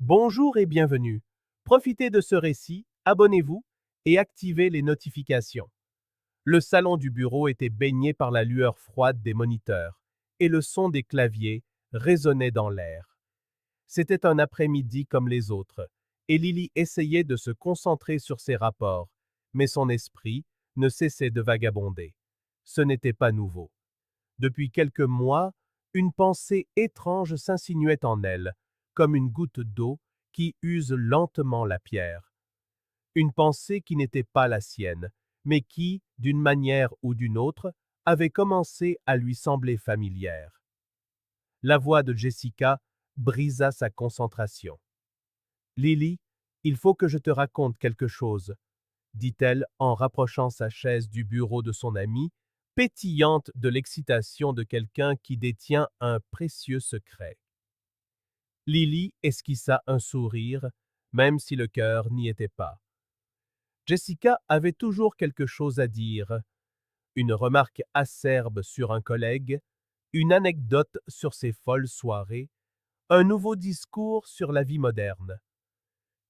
Bonjour et bienvenue. Profitez de ce récit, abonnez-vous et activez les notifications. Le salon du bureau était baigné par la lueur froide des moniteurs et le son des claviers résonnait dans l'air. C'était un après-midi comme les autres, et Lily essayait de se concentrer sur ses rapports, mais son esprit ne cessait de vagabonder. Ce n'était pas nouveau. Depuis quelques mois, une pensée étrange s'insinuait en elle, comme une goutte d'eau qui use lentement la pierre. Une pensée qui n'était pas la sienne, mais qui, d'une manière ou d'une autre, avait commencé à lui sembler familière. La voix de Jessica brisa sa concentration. Lily, il faut que je te raconte quelque chose, dit-elle en rapprochant sa chaise du bureau de son amie, pétillante de l'excitation de quelqu'un qui détient un précieux secret. Lily esquissa un sourire, même si le cœur n'y était pas. Jessica avait toujours quelque chose à dire, une remarque acerbe sur un collègue, une anecdote sur ses folles soirées, un nouveau discours sur la vie moderne.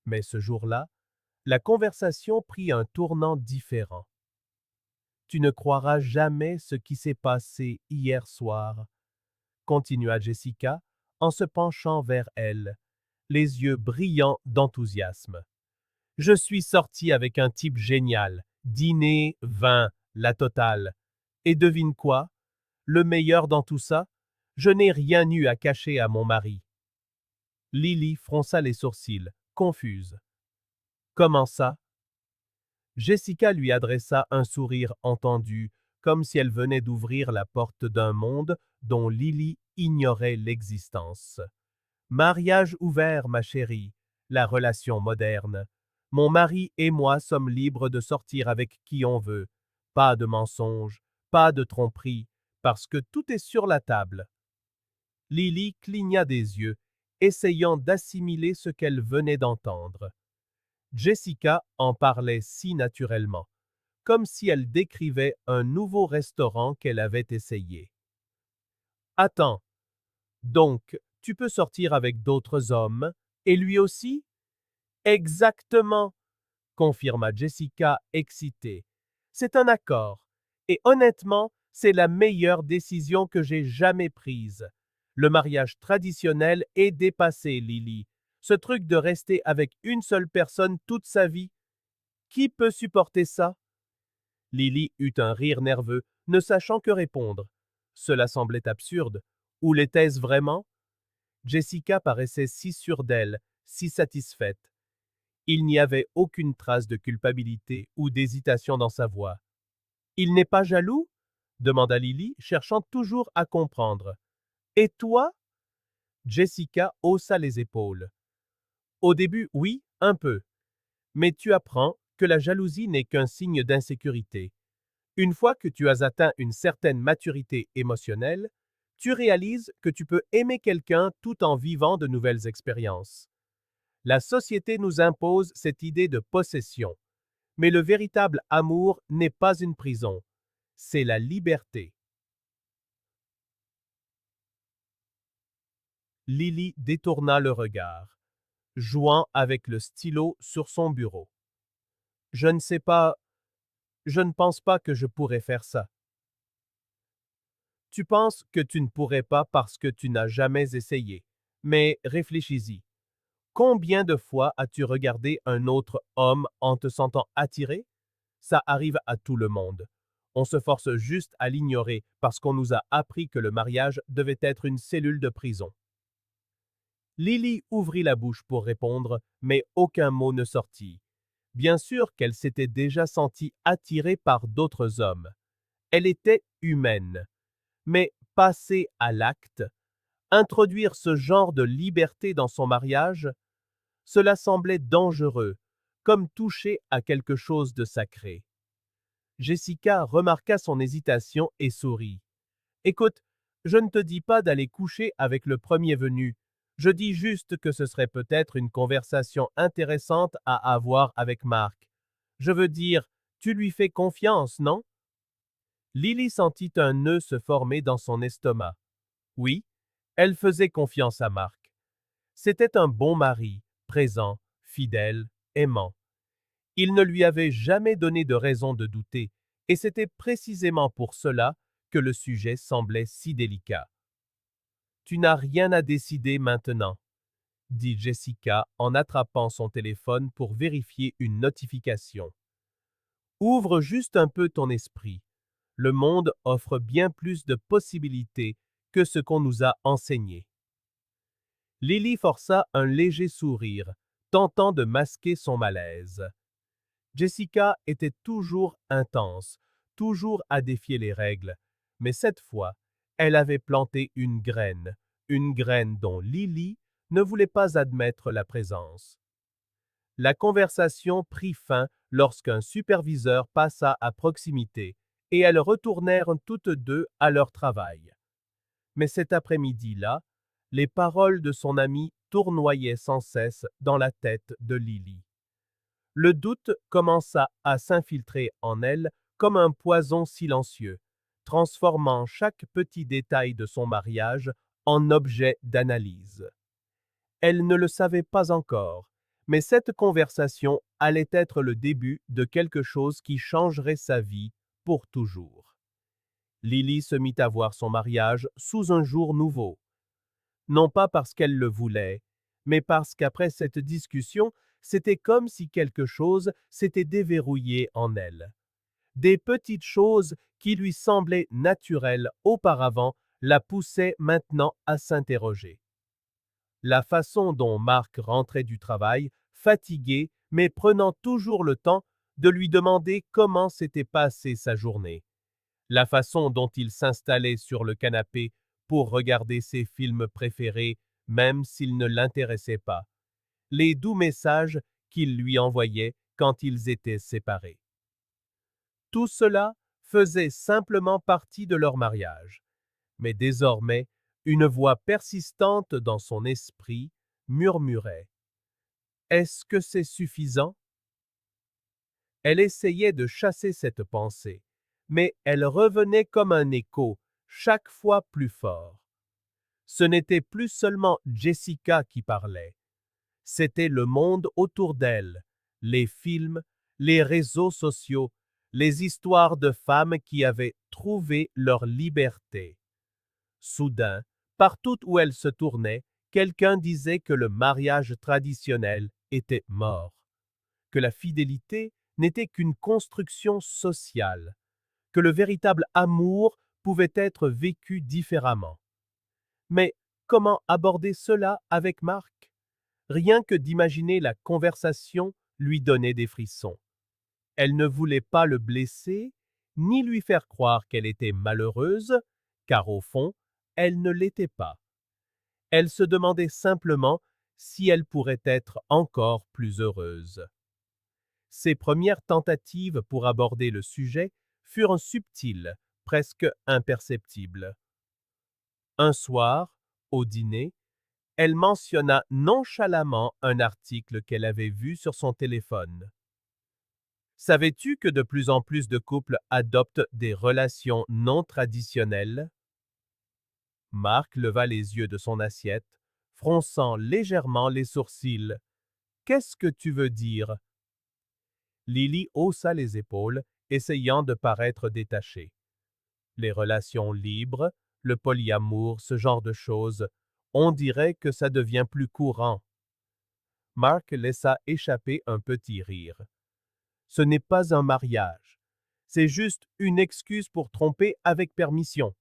Mais ce jour-là, la conversation prit un tournant différent. Tu ne croiras jamais ce qui s'est passé hier soir, continua Jessica en se penchant vers elle, les yeux brillants d'enthousiasme. Je suis sortie avec un type génial, dîner, vin, la totale. Et devine quoi? Le meilleur dans tout ça? Je n'ai rien eu à cacher à mon mari. Lily fronça les sourcils, confuse. Comment ça? Jessica lui adressa un sourire entendu, comme si elle venait d'ouvrir la porte d'un monde dont Lily ignorait l'existence. Mariage ouvert, ma chérie, la relation moderne. Mon mari et moi sommes libres de sortir avec qui on veut. Pas de mensonges, pas de tromperies, parce que tout est sur la table. Lily cligna des yeux, essayant d'assimiler ce qu'elle venait d'entendre. Jessica en parlait si naturellement, comme si elle décrivait un nouveau restaurant qu'elle avait essayé. Attends, donc, tu peux sortir avec d'autres hommes, et lui aussi? Exactement, confirma Jessica excitée. C'est un accord, et honnêtement, c'est la meilleure décision que j'ai jamais prise. Le mariage traditionnel est dépassé, Lily. Ce truc de rester avec une seule personne toute sa vie, qui peut supporter ça? Lily eut un rire nerveux, ne sachant que répondre. Cela semblait absurde. Ou l'était-ce vraiment? Jessica paraissait si sûre d'elle, si satisfaite. Il n'y avait aucune trace de culpabilité ou d'hésitation dans sa voix. Il n'est pas jaloux? Demanda Lily, cherchant toujours à comprendre. Et toi? Jessica haussa les épaules. Au début, oui, un peu. Mais tu apprends que la jalousie n'est qu'un signe d'insécurité. Une fois que tu as atteint une certaine maturité émotionnelle, tu réalises que tu peux aimer quelqu'un tout en vivant de nouvelles expériences. La société nous impose cette idée de possession, mais le véritable amour n'est pas une prison, c'est la liberté. Lily détourna le regard, jouant avec le stylo sur son bureau. Je ne sais pas, je ne pense pas que je pourrais faire ça. Tu penses que tu ne pourrais pas parce que tu n'as jamais essayé, mais réfléchis-y. Combien de fois as-tu regardé un autre homme en te sentant attiré? Ça arrive à tout le monde. On se force juste à l'ignorer parce qu'on nous a appris que le mariage devait être une cellule de prison. Lily ouvrit la bouche pour répondre, mais aucun mot ne sortit. Bien sûr qu'elle s'était déjà sentie attirée par d'autres hommes. Elle était humaine. Mais passer à l'acte, introduire ce genre de liberté dans son mariage, cela semblait dangereux, comme toucher à quelque chose de sacré. Jessica remarqua son hésitation et sourit. Écoute, je ne te dis pas d'aller coucher avec le premier venu. Je dis juste que ce serait peut-être une conversation intéressante à avoir avec Marc. Je veux dire, tu lui fais confiance, non? Lily sentit un nœud se former dans son estomac. Oui, elle faisait confiance à Marc. C'était un bon mari, présent, fidèle, aimant. Il ne lui avait jamais donné de raison de douter, et c'était précisément pour cela que le sujet semblait si délicat. Tu n'as rien à décider maintenant, dit Jessica en attrapant son téléphone pour vérifier une notification. Ouvre juste un peu ton esprit. Le monde offre bien plus de possibilités que ce qu'on nous a enseigné. Lily força un léger sourire, tentant de masquer son malaise. Jessica était toujours intense, toujours à défier les règles, mais cette fois, elle avait planté une graine dont Lily ne voulait pas admettre la présence. La conversation prit fin lorsqu'un superviseur passa à proximité et elles retournèrent toutes deux à leur travail. Mais cet après-midi-là, les paroles de son amie tournoyaient sans cesse dans la tête de Lily. Le doute commença à s'infiltrer en elle comme un poison silencieux, transformant chaque petit détail de son mariage en objet d'analyse. Elle ne le savait pas encore, mais cette conversation allait être le début de quelque chose qui changerait sa vie pour toujours. Lily se mit à voir son mariage sous un jour nouveau. Non pas parce qu'elle le voulait, mais parce qu'après cette discussion, c'était comme si quelque chose s'était déverrouillé en elle. Des petites choses qui lui semblaient naturelles auparavant la poussaient maintenant à s'interroger. La façon dont Marc rentrait du travail, fatigué, mais prenant toujours le temps de lui demander comment s'était passée sa journée. La façon dont il s'installait sur le canapé pour regarder ses films préférés, même s'ils ne l'intéressaient pas. Les doux messages qu'il lui envoyait quand ils étaient séparés. Tout cela faisait simplement partie de leur mariage. Mais désormais, une voix persistante dans son esprit murmurait. Est-ce que c'est suffisant? Elle essayait de chasser cette pensée, mais elle revenait comme un écho, chaque fois plus fort. Ce n'était plus seulement Jessica qui parlait, c'était le monde autour d'elle, les films, les réseaux sociaux, les histoires de femmes qui avaient trouvé leur liberté. Soudain, partout où elle se tournait, quelqu'un disait que le mariage traditionnel était mort, que la fidélité n'était qu'une construction sociale, que le véritable amour pouvait être vécu différemment. Mais comment aborder cela avec Marc? Rien que d'imaginer la conversation lui donnait des frissons. Elle ne voulait pas le blesser, ni lui faire croire qu'elle était malheureuse, car au fond, elle ne l'était pas. Elle se demandait simplement si elle pourrait être encore plus heureuse. Ses premières tentatives pour aborder le sujet furent subtiles, presque imperceptibles. Un soir, au dîner, elle mentionna nonchalamment un article qu'elle avait vu sur son téléphone. Savais-tu que de plus en plus de couples adoptent des relations non traditionnelles? Marc leva les yeux de son assiette, fronçant légèrement les sourcils. Qu'est-ce que tu veux dire? Lily haussa les épaules, essayant de paraître détachée. Les relations libres, le polyamour, ce genre de choses, on dirait que ça devient plus courant. Marc laissa échapper un petit rire. Ce n'est pas un mariage. C'est juste une excuse pour tromper avec permission.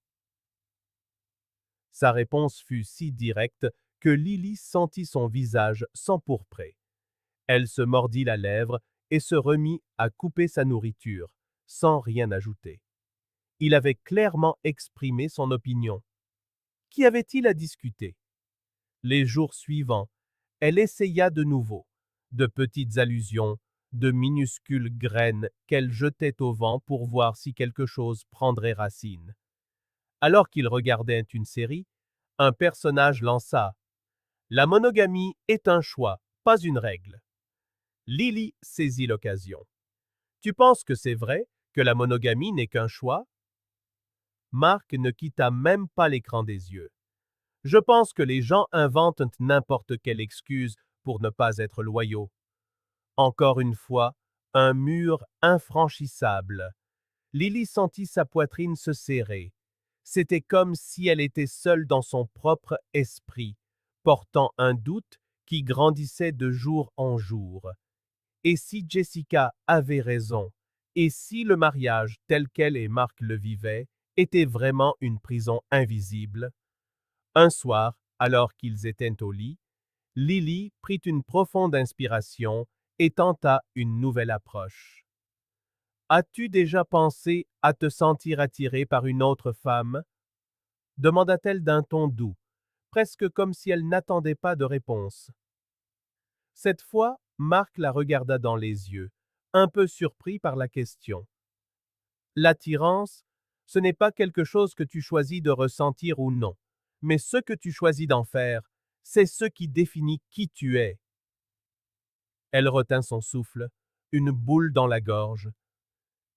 Sa réponse fut si directe que Lily sentit son visage s'empourprer. Elle se mordit la lèvre et se remit à couper sa nourriture, sans rien ajouter. Il avait clairement exprimé son opinion. Qu'y avait-il à discuter? Les jours suivants, elle essaya de nouveau, de petites allusions, de minuscules graines qu'elle jetait au vent pour voir si quelque chose prendrait racine. Alors qu'il regardait une série, un personnage lança « La monogamie est un choix, pas une règle ». Lily saisit l'occasion. « Tu penses que c'est vrai, que la monogamie n'est qu'un choix ?» Marc ne quitta même pas l'écran des yeux. « Je pense que les gens inventent n'importe quelle excuse pour ne pas être loyaux. Encore une fois, un mur infranchissable. Lily sentit sa poitrine se serrer. C'était comme si elle était seule dans son propre esprit, portant un doute qui grandissait de jour en jour. Et si Jessica avait raison? Et si le mariage, tel qu'elle et Marc le vivaient, était vraiment une prison invisible? Un soir, alors qu'ils étaient au lit, Lily prit une profonde inspiration et tenta une nouvelle approche. As-tu déjà pensé à te sentir attiré par une autre femme? Demanda-t-elle d'un ton doux, presque comme si elle n'attendait pas de réponse. Cette fois, Marc la regarda dans les yeux, un peu surpris par la question. L'attirance, ce n'est pas quelque chose que tu choisis de ressentir ou non, mais ce que tu choisis d'en faire, c'est ce qui définit qui tu es. Elle retint son souffle, une boule dans la gorge.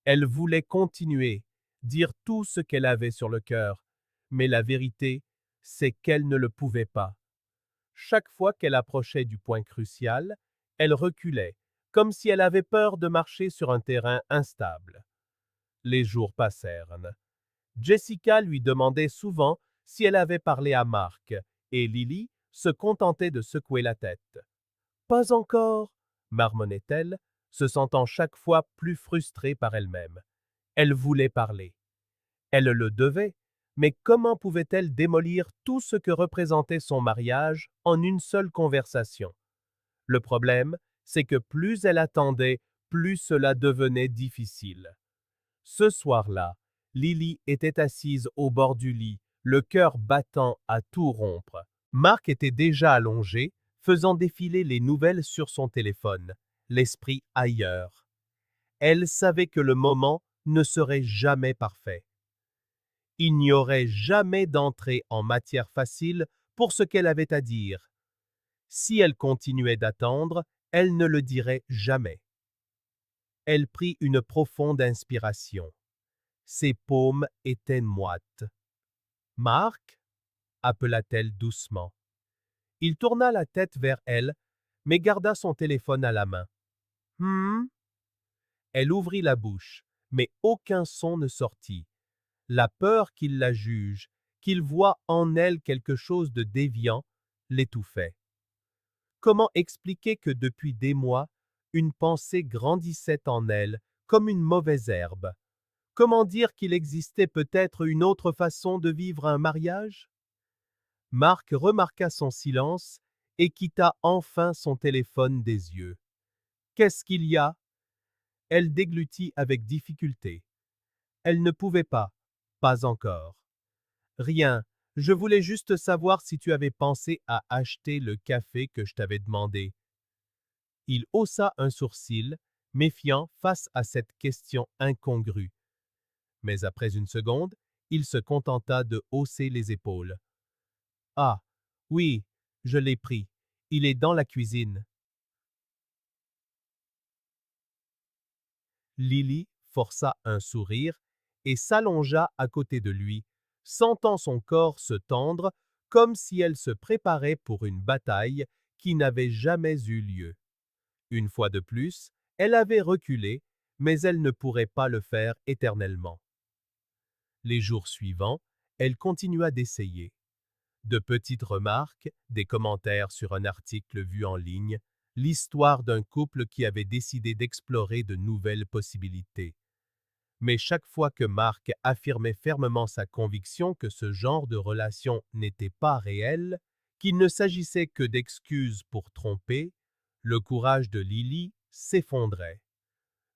Elle voulait continuer, dire tout ce qu'elle avait sur le cœur, mais la vérité, c'est qu'elle ne le pouvait pas. Chaque fois qu'elle approchait du point crucial, elle reculait, comme si elle avait peur de marcher sur un terrain instable. Les jours passèrent. Jessica lui demandait souvent si elle avait parlé à Marc, et Lily se contentait de secouer la tête. Pas encore, marmonnait-elle, se sentant chaque fois plus frustrée par elle-même. Elle voulait parler. Elle le devait, mais comment pouvait-elle démolir tout ce que représentait son mariage en une seule conversation? Le problème, c'est que plus elle attendait, plus cela devenait difficile. Ce soir-là, Lily était assise au bord du lit, le cœur battant à tout rompre. Marc était déjà allongé, faisant défiler les nouvelles sur son téléphone, l'esprit ailleurs. Elle savait que le moment ne serait jamais parfait. Il n'y aurait jamais d'entrée en matière facile pour ce qu'elle avait à dire. Si elle continuait d'attendre, elle ne le dirait jamais. Elle prit une profonde inspiration. Ses paumes étaient moites. Marc, appela-t-elle doucement. Il tourna la tête vers elle, mais garda son téléphone à la main. Elle ouvrit la bouche, mais aucun son ne sortit. La peur qu'il la juge, qu'il voie en elle quelque chose de déviant, l'étouffait. Comment expliquer que depuis des mois, une pensée grandissait en elle comme une mauvaise herbe? Comment dire qu'il existait peut-être une autre façon de vivre un mariage? Marc remarqua son silence et quitta enfin son téléphone des yeux. Qu'est-ce qu'il y a? Elle déglutit avec difficulté. Elle ne pouvait pas encore. Rien, je voulais juste savoir si tu avais pensé à acheter le café que je t'avais demandé. Il haussa un sourcil, méfiant face à cette question incongrue. Mais après une seconde, il se contenta de hausser les épaules. Ah, oui, je l'ai pris. Il est dans la cuisine. Lily força un sourire et s'allongea à côté de lui, sentant son corps se tendre comme si elle se préparait pour une bataille qui n'avait jamais eu lieu. Une fois de plus, elle avait reculé, mais elle ne pourrait pas le faire éternellement. Les jours suivants, elle continua d'essayer. De petites remarques, des commentaires sur un article vu en ligne, l'histoire d'un couple qui avait décidé d'explorer de nouvelles possibilités. Mais chaque fois que Marc affirmait fermement sa conviction que ce genre de relation n'était pas réel, qu'il ne s'agissait que d'excuses pour tromper, le courage de Lily s'effondrait.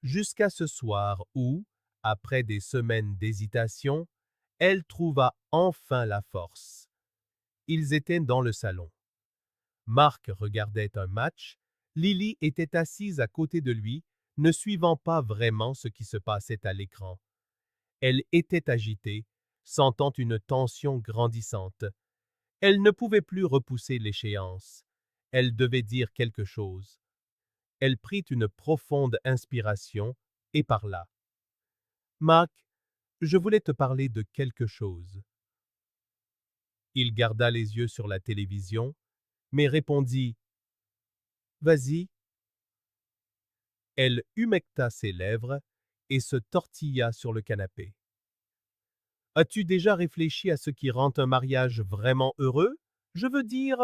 Jusqu'à ce soir où, après des semaines d'hésitation, elle trouva enfin la force. Ils étaient dans le salon. Marc regardait un match, Lily était assise à côté de lui, ne suivant pas vraiment ce qui se passait à l'écran. Elle était agitée, sentant une tension grandissante. Elle ne pouvait plus repousser l'échéance. Elle devait dire quelque chose. Elle prit une profonde inspiration et parla. Marc, je voulais te parler de quelque chose. Il garda les yeux sur la télévision, mais répondit Vas-y. Elle humecta ses lèvres et se tortilla sur le canapé. As-tu déjà réfléchi à ce qui rend un mariage vraiment heureux? Je veux dire,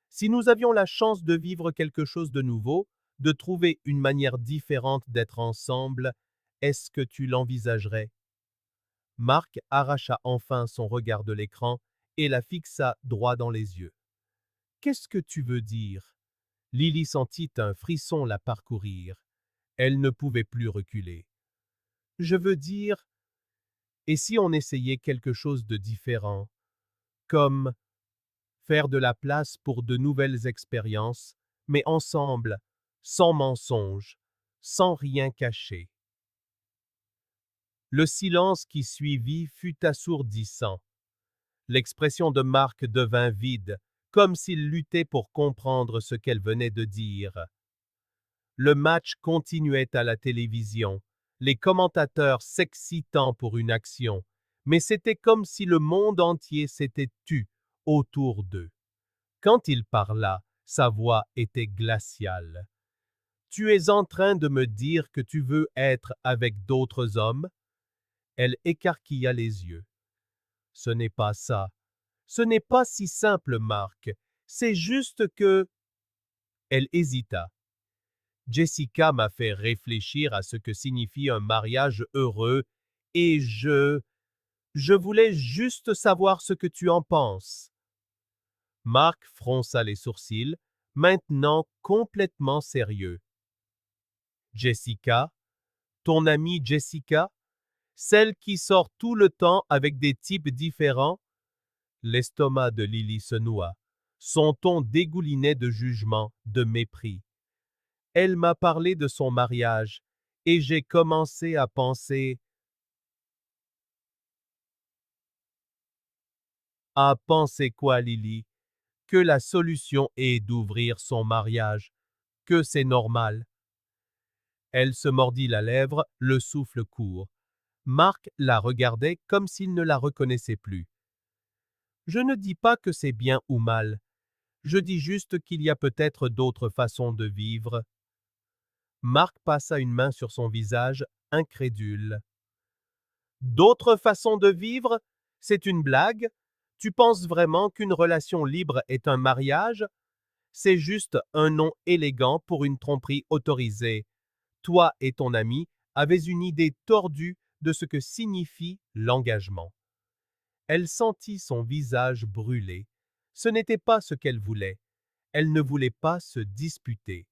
si nous avions la chance de vivre quelque chose de nouveau, de trouver une manière différente d'être ensemble, est-ce que tu l'envisagerais? Marc arracha enfin son regard de l'écran et la fixa droit dans les yeux. Qu'est-ce que tu veux dire? Lily sentit un frisson la parcourir. Elle ne pouvait plus reculer. Je veux dire, et si on essayait quelque chose de différent, comme faire de la place pour de nouvelles expériences, mais ensemble, sans mensonge, sans rien cacher. Le silence qui suivit fut assourdissant. L'expression de Marc devint vide, comme s'il luttait pour comprendre ce qu'elle venait de dire. Le match continuait à la télévision, les commentateurs s'excitant pour une action, mais c'était comme si le monde entier s'était tu autour d'eux. Quand il parla, sa voix était glaciale. Tu es en train de me dire que tu veux être avec d'autres hommes? Elle écarquilla les yeux. Ce n'est pas ça. Ce n'est pas si simple, Marc. C'est juste que... Elle hésita. Jessica m'a fait réfléchir à ce que signifie un mariage heureux et je voulais juste savoir ce que tu en penses. Marc fronça les sourcils, maintenant complètement sérieux. Jessica, ton amie Jessica, celle qui sort tout le temps avec des types différents? L'estomac de Lily se noua. Son ton dégoulinait de jugement, de mépris. Elle m'a parlé de son mariage, et j'ai commencé à penser... À penser quoi, Lily? Que la solution est d'ouvrir son mariage, que c'est normal. Elle se mordit la lèvre, le souffle court. Marc la regardait comme s'il ne la reconnaissait plus. Je ne dis pas que c'est bien ou mal. Je dis juste qu'il y a peut-être d'autres façons de vivre. Marc passa une main sur son visage, incrédule. D'autres façons de vivre? C'est une blague? Tu penses vraiment qu'une relation libre est un mariage? C'est juste un nom élégant pour une tromperie autorisée. Toi et ton ami avez une idée tordue de ce que signifie l'engagement. Elle sentit son visage brûler. Ce n'était pas ce qu'elle voulait. Elle ne voulait pas se disputer.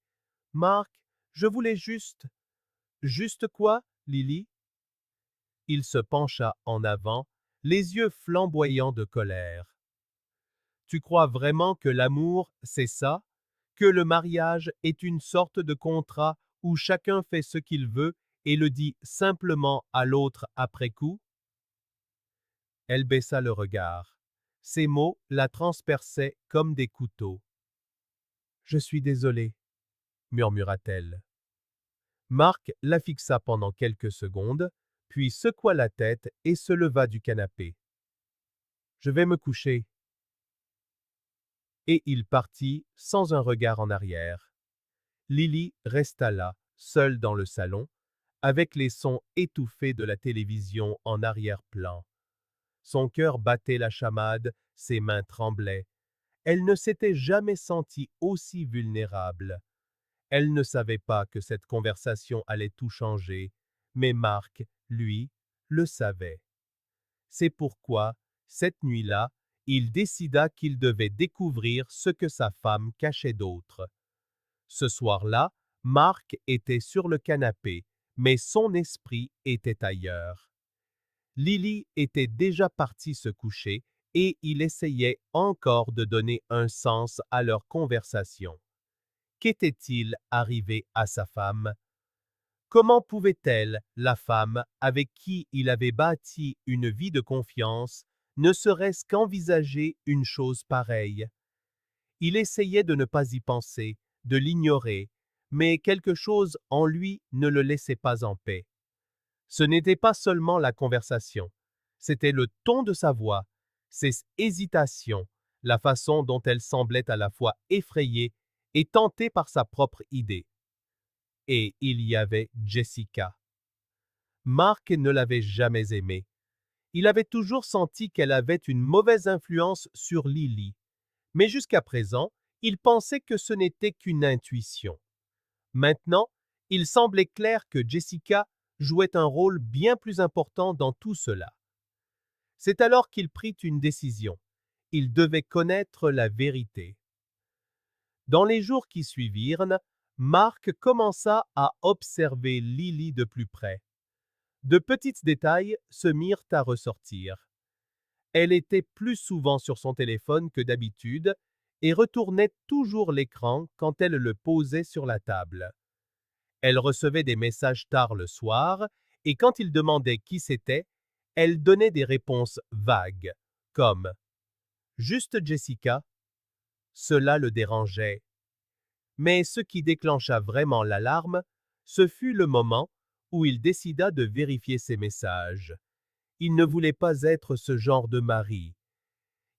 Marc, je voulais juste... Juste quoi, Lily? Il se pencha en avant, les yeux flamboyants de colère. Tu crois vraiment que l'amour, c'est ça? Que le mariage est une sorte de contrat où chacun fait ce qu'il veut et le dit simplement à l'autre après coup? Elle baissa le regard. Ces mots la transperçaient comme des couteaux. Je suis désolée, murmura-t-elle. Marc la fixa pendant quelques secondes, puis secoua la tête et se leva du canapé. Je vais me coucher. Et il partit sans un regard en arrière. Lily resta là, seule dans le salon, avec les sons étouffés de la télévision en arrière-plan. Son cœur battait la chamade, ses mains tremblaient. Elle ne s'était jamais sentie aussi vulnérable. Elle ne savait pas que cette conversation allait tout changer, mais Marc, lui, le savait. C'est pourquoi, cette nuit-là, il décida qu'il devait découvrir ce que sa femme cachait d'autre. Ce soir-là, Marc était sur le canapé, mais son esprit était ailleurs. Lily était déjà partie se coucher et il essayait encore de donner un sens à leur conversation. Qu'était-il arrivé à sa femme? Comment pouvait-elle, la femme avec qui il avait bâti une vie de confiance, ne serait-ce qu'envisager une chose pareille? Il essayait de ne pas y penser, de l'ignorer, mais quelque chose en lui ne le laissait pas en paix. Ce n'était pas seulement la conversation, c'était le ton de sa voix, ses hésitations, la façon dont elle semblait à la fois effrayée et tenté par sa propre idée. Et il y avait Jessica. Mark ne l'avait jamais aimée. Il avait toujours senti qu'elle avait une mauvaise influence sur Lily. Mais jusqu'à présent, il pensait que ce n'était qu'une intuition. Maintenant, il semblait clair que Jessica jouait un rôle bien plus important dans tout cela. C'est alors qu'il prit une décision. Il devait connaître la vérité. Dans les jours qui suivirent, Mark commença à observer Lily de plus près. De petits détails se mirent à ressortir. Elle était plus souvent sur son téléphone que d'habitude et retournait toujours l'écran quand elle le posait sur la table. Elle recevait des messages tard le soir et quand il demandait qui c'était, elle donnait des réponses vagues, comme ⁇ Juste Jessica ⁇ Cela le dérangeait. Mais ce qui déclencha vraiment l'alarme, ce fut le moment où il décida de vérifier ses messages. Il ne voulait pas être ce genre de mari.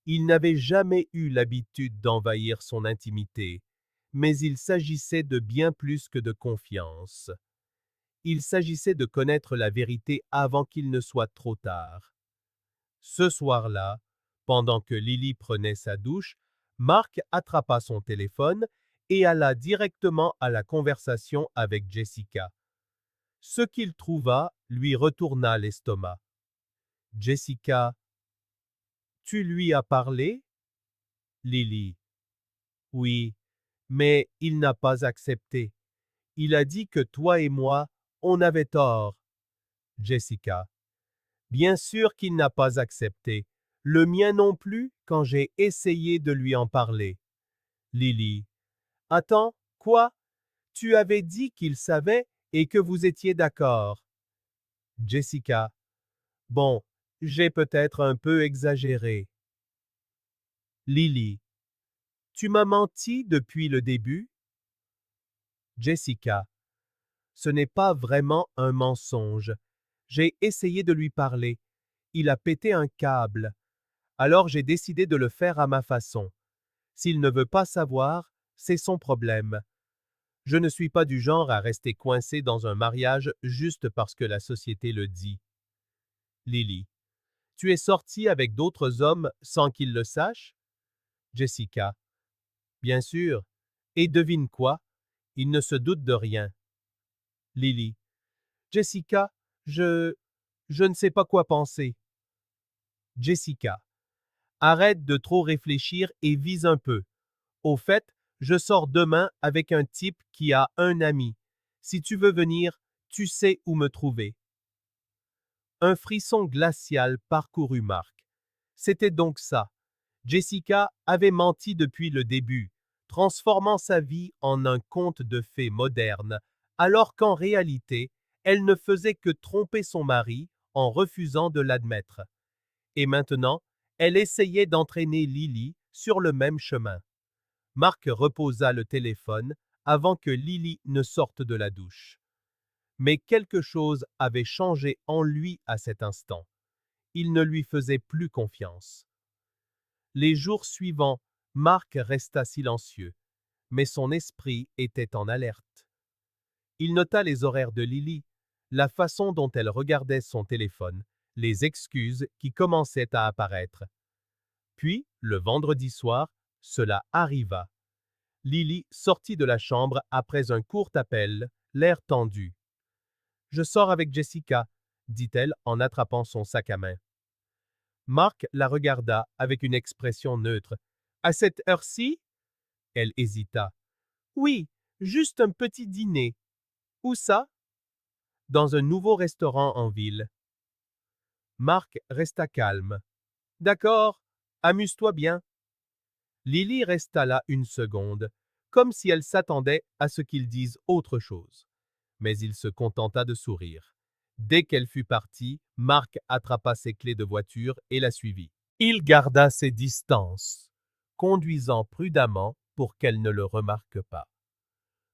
Il n'avait jamais eu l'habitude d'envahir son intimité, mais il s'agissait de bien plus que de confiance. Il s'agissait de connaître la vérité avant qu'il ne soit trop tard. Ce soir-là, pendant que Lily prenait sa douche, Mark attrapa son téléphone et alla directement à la conversation avec Jessica. Ce qu'il trouva lui retourna l'estomac. « Jessica, tu lui as parlé ?» Lily. « Oui, mais il n'a pas accepté. Il a dit que toi et moi, on avait tort. » Jessica. « Bien sûr qu'il n'a pas accepté. Le mien non plus quand j'ai essayé de lui en parler. » Lily. « Attends, quoi? Tu avais dit qu'il savait et que vous étiez d'accord. » Jessica. « Bon, j'ai peut-être un peu exagéré. » Lily. « Tu m'as menti depuis le début? » Jessica. « Ce n'est pas vraiment un mensonge. J'ai essayé de lui parler. Il a pété un câble. Alors j'ai décidé de le faire à ma façon. S'il ne veut pas savoir, c'est son problème. Je ne suis pas du genre à rester coincé dans un mariage juste parce que la société le dit. Lily. Tu es sorti avec d'autres hommes sans qu'ils le sachent? Jessica. Bien sûr. Et devine quoi? Il ne se doute de rien. Lily. Jessica, je ne sais pas quoi penser. Jessica. Arrête de trop réfléchir et vise un peu. Au fait, je sors demain avec un type qui a un ami. Si tu veux venir, tu sais où me trouver. Un frisson glacial parcourut Mark. C'était donc ça. Jessica avait menti depuis le début, transformant sa vie en un conte de fées moderne, alors qu'en réalité, elle ne faisait que tromper son mari en refusant de l'admettre. Et maintenant, elle essayait d'entraîner Lily sur le même chemin. Mark reposa le téléphone avant que Lily ne sorte de la douche. Mais quelque chose avait changé en lui à cet instant. Il ne lui faisait plus confiance. Les jours suivants, Mark resta silencieux, mais son esprit était en alerte. Il nota les horaires de Lily, la façon dont elle regardait son téléphone, les excuses qui commençaient à apparaître. Puis, le vendredi soir, cela arriva. Lily sortit de la chambre après un court appel, l'air tendu. « Je sors avec Jessica, » dit-elle en attrapant son sac à main. Mark la regarda avec une expression neutre. « À cette heure-ci? » Elle hésita. « Oui, juste un petit dîner. »« Où ça? » ?»« Dans un nouveau restaurant en ville. » Mark resta calme. « D'accord, amuse-toi bien. » Lily resta là une seconde, comme si elle s'attendait à ce qu'il dise autre chose. Mais il se contenta de sourire. Dès qu'elle fut partie, Mark attrapa ses clés de voiture et la suivit. Il garda ses distances, conduisant prudemment pour qu'elle ne le remarque pas.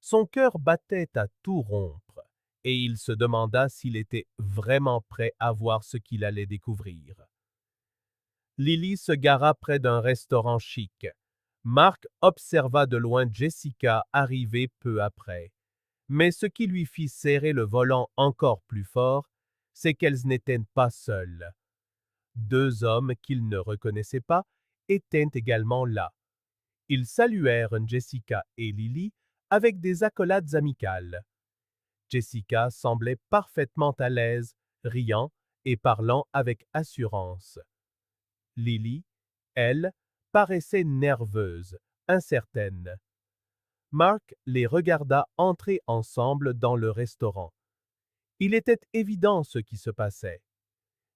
Son cœur battait à tout rompre, et il se demanda s'il était vraiment prêt à voir ce qu'il allait découvrir. Lily se gara près d'un restaurant chic. Mark observa de loin Jessica arriver peu après. Mais ce qui lui fit serrer le volant encore plus fort, c'est qu'elles n'étaient pas seules. Deux hommes qu'il ne reconnaissait pas étaient également là. Ils saluèrent Jessica et Lily avec des accolades amicales. Jessica semblait parfaitement à l'aise, riant et parlant avec assurance. Lily, elle, paraissait nerveuse, incertaine. Mark les regarda entrer ensemble dans le restaurant. Il était évident ce qui se passait.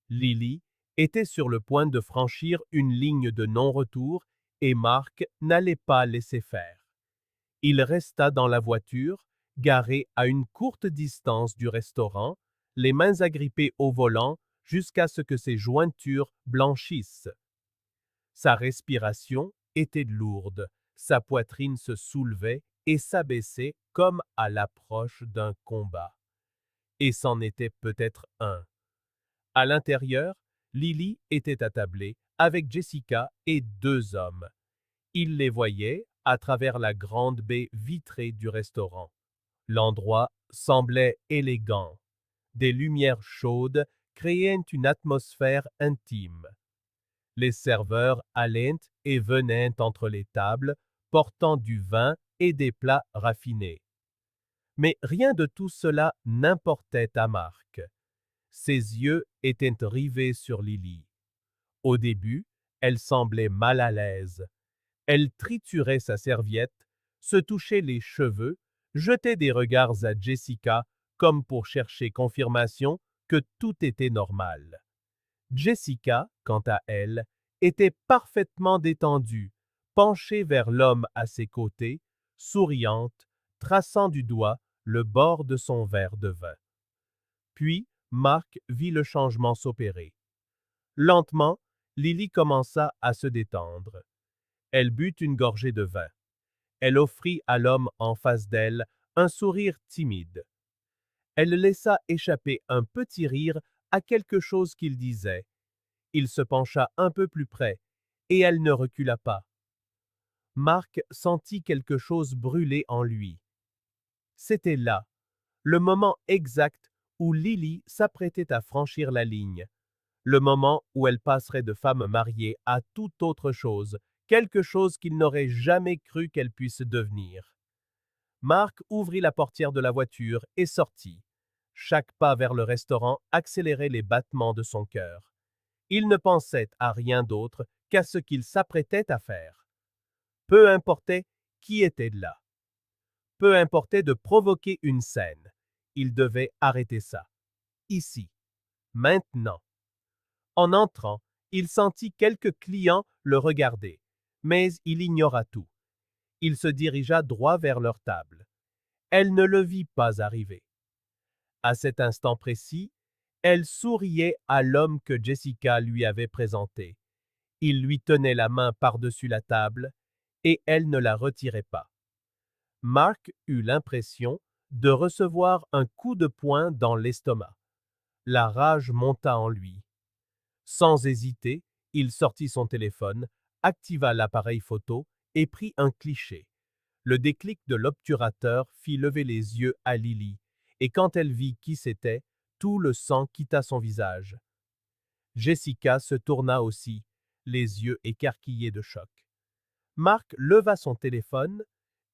Lily était sur le point de franchir une ligne de non-retour et Mark n'allait pas laisser faire. Il resta dans la voiture, garée à une courte distance du restaurant, les mains agrippées au volant jusqu'à ce que ses jointures blanchissent. Sa respiration était lourde, sa poitrine se soulevait et s'abaissait comme à l'approche d'un combat. Et c'en était peut-être un. À l'intérieur, Lily était attablée avec Jessica et deux hommes. Il les voyait à travers la grande baie vitrée du restaurant. L'endroit semblait élégant. Des lumières chaudes créaient une atmosphère intime. Les serveurs allaient et venaient entre les tables, portant du vin et des plats raffinés. Mais rien de tout cela n'importait à Marc. Ses yeux étaient rivés sur Lily. Au début, elle semblait mal à l'aise. Elle triturait sa serviette, se touchait les cheveux, jetait des regards à Jessica comme pour chercher confirmation que tout était normal. Jessica, quant à elle, était parfaitement détendue, penchée vers l'homme à ses côtés, souriante, traçant du doigt le bord de son verre de vin. Puis, Marc vit le changement s'opérer. Lentement, Lily commença à se détendre. Elle but une gorgée de vin. Elle offrit à l'homme en face d'elle un sourire timide. Elle laissa échapper un petit rire à quelque chose qu'il disait. Il se pencha un peu plus près, et elle ne recula pas. Marc sentit quelque chose brûler en lui. C'était là, le moment exact où Lily s'apprêtait à franchir la ligne, le moment où elle passerait de femme mariée à toute autre chose, quelque chose qu'il n'aurait jamais cru qu'elle puisse devenir. Marc ouvrit la portière de la voiture et sortit. Chaque pas vers le restaurant accélérait les battements de son cœur. Il ne pensait à rien d'autre qu'à ce qu'il s'apprêtait à faire. Peu importait qui était là. Peu importait de provoquer une scène. Il devait arrêter ça. Ici. Maintenant. En entrant, il sentit quelques clients le regarder, mais il ignora tout. Il se dirigea droit vers leur table. Elle ne le vit pas arriver. À cet instant précis, elle souriait à l'homme que Jessica lui avait présenté. Il lui tenait la main par-dessus la table, et elle ne la retirait pas. Marc eut l'impression de recevoir un coup de poing dans l'estomac. La rage monta en lui. Sans hésiter, il sortit son téléphone, activa l'appareil photo et prit un cliché. Le déclic de l'obturateur fit lever les yeux à Lily, et quand elle vit qui c'était, tout le sang quitta son visage. Jessica se tourna aussi, les yeux écarquillés de choc. Marc leva son téléphone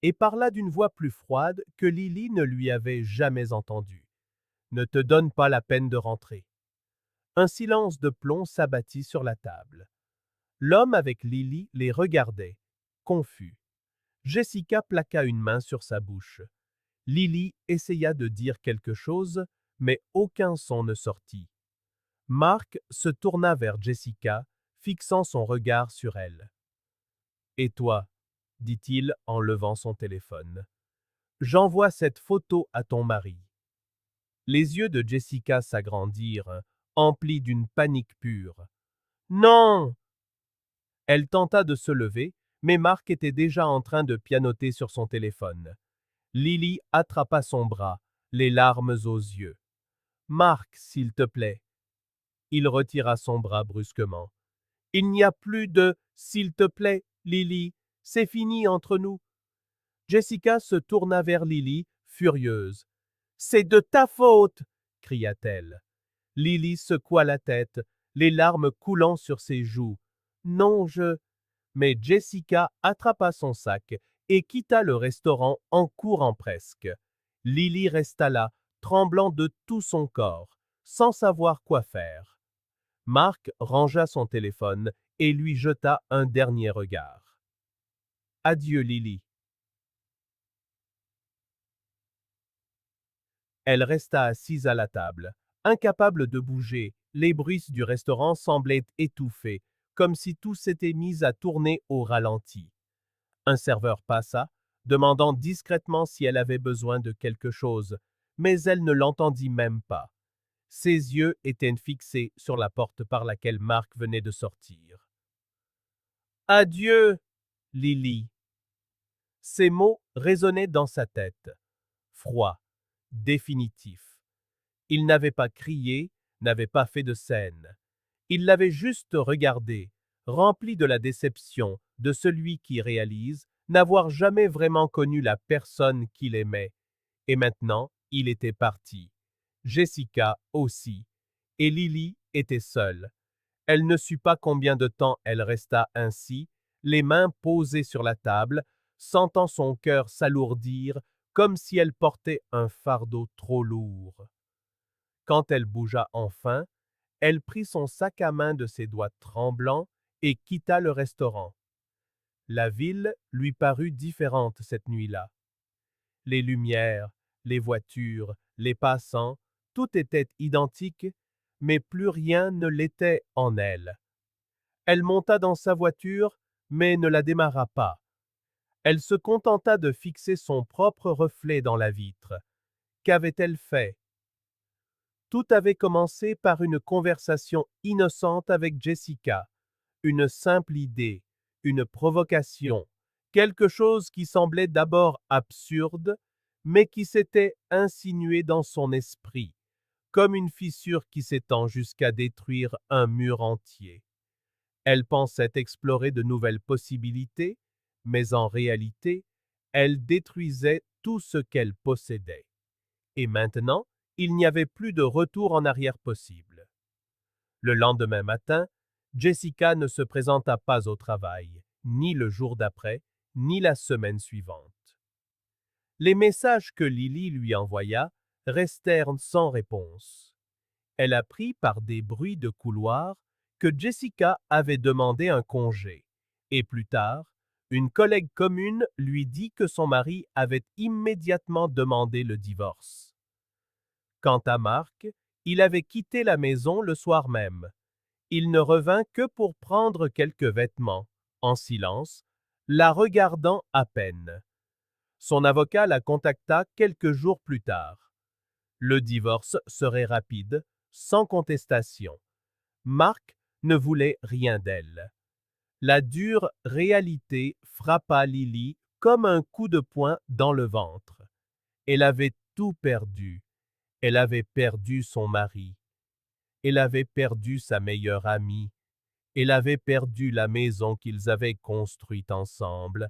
et parla d'une voix plus froide que Lily ne lui avait jamais entendue. « Ne te donne pas la peine de rentrer. » Un silence de plomb s'abattit sur la table. L'homme avec Lily les regardait, confus. Jessica plaqua une main sur sa bouche. Lily essaya de dire quelque chose, mais aucun son ne sortit. Marc se tourna vers Jessica, fixant son regard sur elle. « Et toi ?» dit-il en levant son téléphone. « J'envoie cette photo à ton mari. » Les yeux de Jessica s'agrandirent, emplis d'une panique pure. « Non !» Elle tenta de se lever, mais Marc était déjà en train de pianoter sur son téléphone. Lily attrapa son bras, les larmes aux yeux. « Marc, s'il te plaît. » Il retira son bras brusquement. « Il n'y a plus de « s'il te plaît, Lily. » C'est fini entre nous. Jessica se tourna vers Lily, furieuse. C'est de ta faute, cria-t-elle. Lily secoua la tête, les larmes coulant sur ses joues. Non, je... Mais Jessica attrapa son sac et quitta le restaurant en courant presque. Lily resta là, tremblant de tout son corps, sans savoir quoi faire. Marc rangea son téléphone et lui jeta un dernier regard. Adieu, Lily. Elle resta assise à la table, incapable de bouger. Les bruits du restaurant semblaient étouffés, comme si tout s'était mis à tourner au ralenti. Un serveur passa, demandant discrètement si elle avait besoin de quelque chose, mais elle ne l'entendit même pas. Ses yeux étaient fixés sur la porte par laquelle Marc venait de sortir. Adieu, Lily. Ces mots résonnaient dans sa tête. Froid, définitif. Il n'avait pas crié, n'avait pas fait de scène. Il l'avait juste regardée, rempli de la déception de celui qui réalise n'avoir jamais vraiment connu la personne qu'il aimait. Et maintenant, il était parti. Jessica aussi. Et Lily était seule. Elle ne sut pas combien de temps elle resta ainsi, les mains posées sur la table, sentant son cœur s'alourdir comme si elle portait un fardeau trop lourd. Quand elle bougea enfin, elle prit son sac à main de ses doigts tremblants et quitta le restaurant. La ville lui parut différente cette nuit-là. Les lumières, les voitures, les passants, tout était identique, mais plus rien ne l'était en elle. Elle monta dans sa voiture, mais ne la démarra pas. Elle se contenta de fixer son propre reflet dans la vitre. Qu'avait-elle fait? Tout avait commencé par une conversation innocente avec Jessica, une simple idée, une provocation, quelque chose qui semblait d'abord absurde, mais qui s'était insinué dans son esprit, comme une fissure qui s'étend jusqu'à détruire un mur entier. Elle pensait explorer de nouvelles possibilités, mais en réalité, elle détruisait tout ce qu'elle possédait. Et maintenant, il n'y avait plus de retour en arrière possible. Le lendemain matin, Jessica ne se présenta pas au travail, ni le jour d'après, ni la semaine suivante. Les messages que Lily lui envoya restèrent sans réponse. Elle apprit par des bruits de couloir que Jessica avait demandé un congé, et plus tard, une collègue commune lui dit que son mari avait immédiatement demandé le divorce. Quant à Marc, il avait quitté la maison le soir même. Il ne revint que pour prendre quelques vêtements, en silence, la regardant à peine. Son avocat la contacta quelques jours plus tard. Le divorce serait rapide, sans contestation. Marc ne voulait rien d'elle. La dure réalité frappa Lily comme un coup de poing dans le ventre. Elle avait tout perdu. Elle avait perdu son mari. Elle avait perdu sa meilleure amie. Elle avait perdu la maison qu'ils avaient construite ensemble,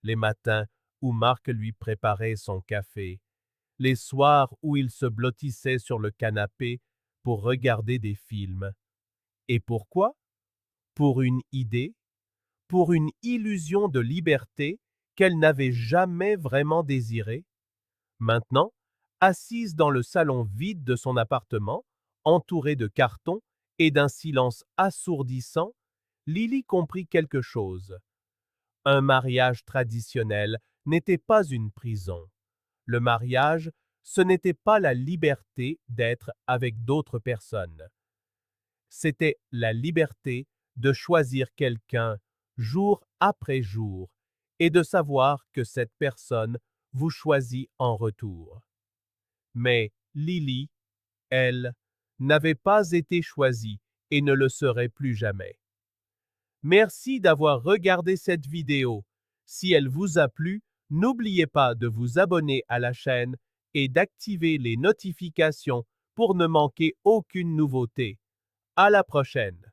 les matins où Marc lui préparait son café, les soirs où il se blottissait sur le canapé pour regarder des films. Et pourquoi? Pour une idée, pour une illusion de liberté qu'elle n'avait jamais vraiment désirée. Maintenant, assise dans le salon vide de son appartement, entourée de cartons et d'un silence assourdissant, Lily comprit quelque chose. Un mariage traditionnel n'était pas une prison. Le mariage, ce n'était pas la liberté d'être avec d'autres personnes. C'était la liberté de choisir quelqu'un jour après jour et de savoir que cette personne vous choisit en retour. Mais Lily, elle, n'avait pas été choisie et ne le serait plus jamais. Merci d'avoir regardé cette vidéo. Si elle vous a plu, n'oubliez pas de vous abonner à la chaîne et d'activer les notifications pour ne manquer aucune nouveauté. À la prochaine!